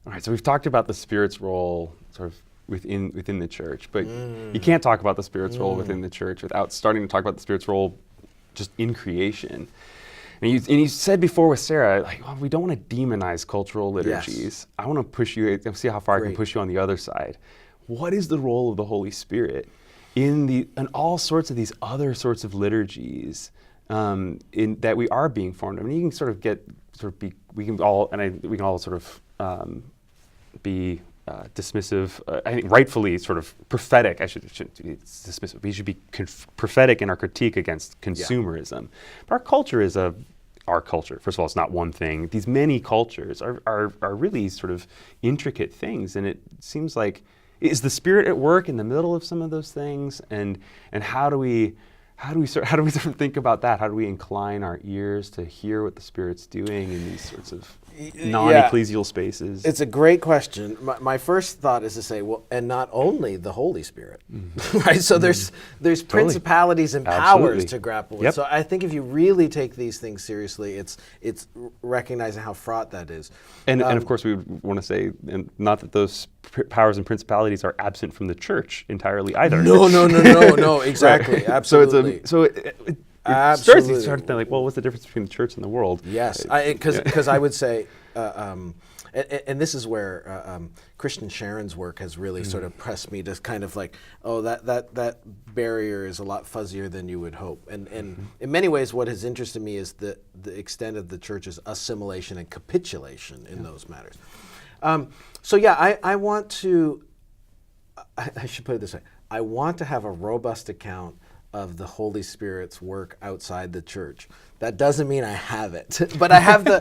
All right, so we've talked about the Spirit's role sort of within the church, but you can't talk about the Spirit's role within the church without starting to talk about the Spirit's role just in creation. And you said before with Sarah, like, oh, we don't want to demonize cultural liturgies. Yes. I want to push you, see how far I can push you on the other side. What is the role of the Holy Spirit in all sorts of these other sorts of liturgies in that we are being formed? I mean, you can we can all sort of be dismissive. I think rightfully sort of prophetic. Shouldn't be dismissive. We should be prophetic in our critique against consumerism. But our culture is our culture. First of all, it's not one thing. These many cultures are really sort of intricate things, and it seems like, is the Spirit at work in the middle of some of those things? And how do we sort of think about that? How do we incline our ears to hear what the Spirit's doing in these sorts of non-ecclesial spaces? It's a great question. My first thought is to say, well, and not only the Holy Spirit, right? So there's principalities and powers to grapple with. So I think if you really take these things seriously, it's recognizing how fraught that is. And of course, we would want to say, and not that those powers and principalities are absent from the church entirely either. No, exactly, right? absolutely. So you start to think like, well, what's the difference between the church and the world? Yes, because I would say, and this is where Christian Sharon's work has really sort of pressed me to kind of like, oh, that barrier is a lot fuzzier than you would hope. And in many ways, what has interested me is the extent of the church's assimilation and capitulation in those matters. I want to, I should put it this way, I want to have a robust account of the Holy Spirit's work outside the church. That doesn't mean I have it, but I have the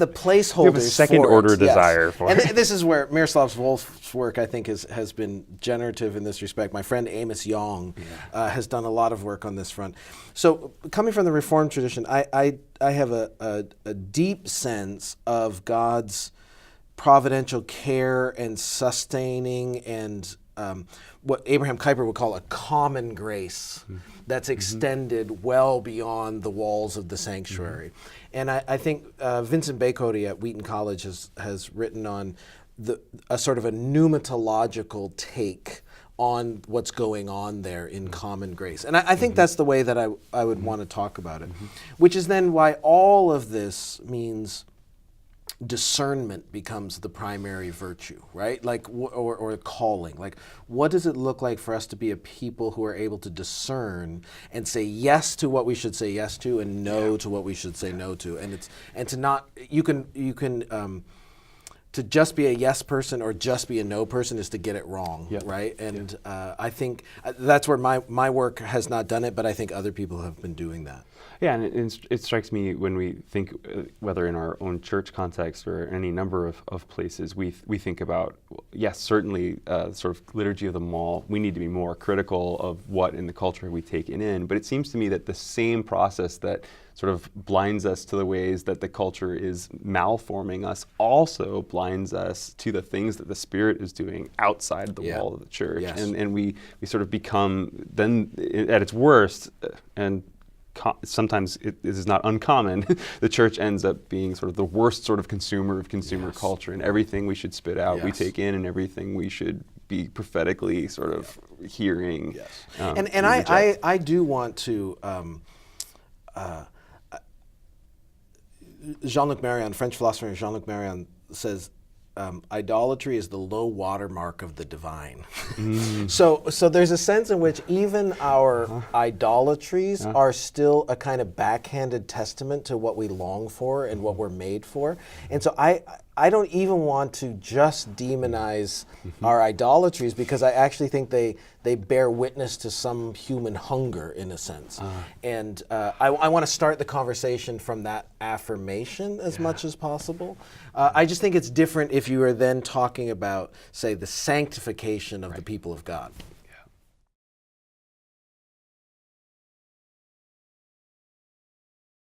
placeholders. You have a second order desire for it. And this is where Miroslav Volf's work, I think, has been generative in this respect. My friend Amos Young has done a lot of work on this front. So coming from the Reformed tradition, I have a deep sense of God's providential care and sustaining and what Abraham Kuyper would call a common grace that's extended well beyond the walls of the sanctuary. And I think Vincent Baycody at Wheaton College has written on a sort of a pneumatological take on what's going on there in common grace. And I think that's the way that I would want to talk about it, which is then why all of this means discernment becomes the primary virtue, right? Like, or calling. Like, what does it look like for us to be a people who are able to discern and say yes to what we should say yes to, and no to what we should say no to? And to not, you can to just be a yes person or just be a no person is to get it wrong, right? And I think that's where my work has not done it, but I think other people have been doing that. Yeah, and it strikes me when we think, whether in our own church context or any number of places, we think about, yes, certainly sort of liturgy of the mall, we need to be more critical of what in the culture we take in, but it seems to me that the same process that sort of blinds us to the ways that the culture is malforming us also blinds us to the things that the Spirit is doing outside the wall of the church. Yes. And we sort of become, then at its worst, and sometimes it is not uncommon, the church ends up being sort of the worst sort of consumer of consumer culture, and everything we should spit out, we take in, and everything we should be prophetically sort of hearing. And I do want to, Jean-Luc Marion, French philosopher Jean-Luc Marion says, idolatry is the low watermark of the divine. So there's a sense in which even our idolatries are still a kind of backhanded testament to what we long for and what we're made for. And so I don't even want to just demonize our idolatries, because I actually think they bear witness to some human hunger in a sense. And I want to start the conversation from that affirmation as much as possible. I just think it's different if you are then talking about, say, the sanctification of the people of God.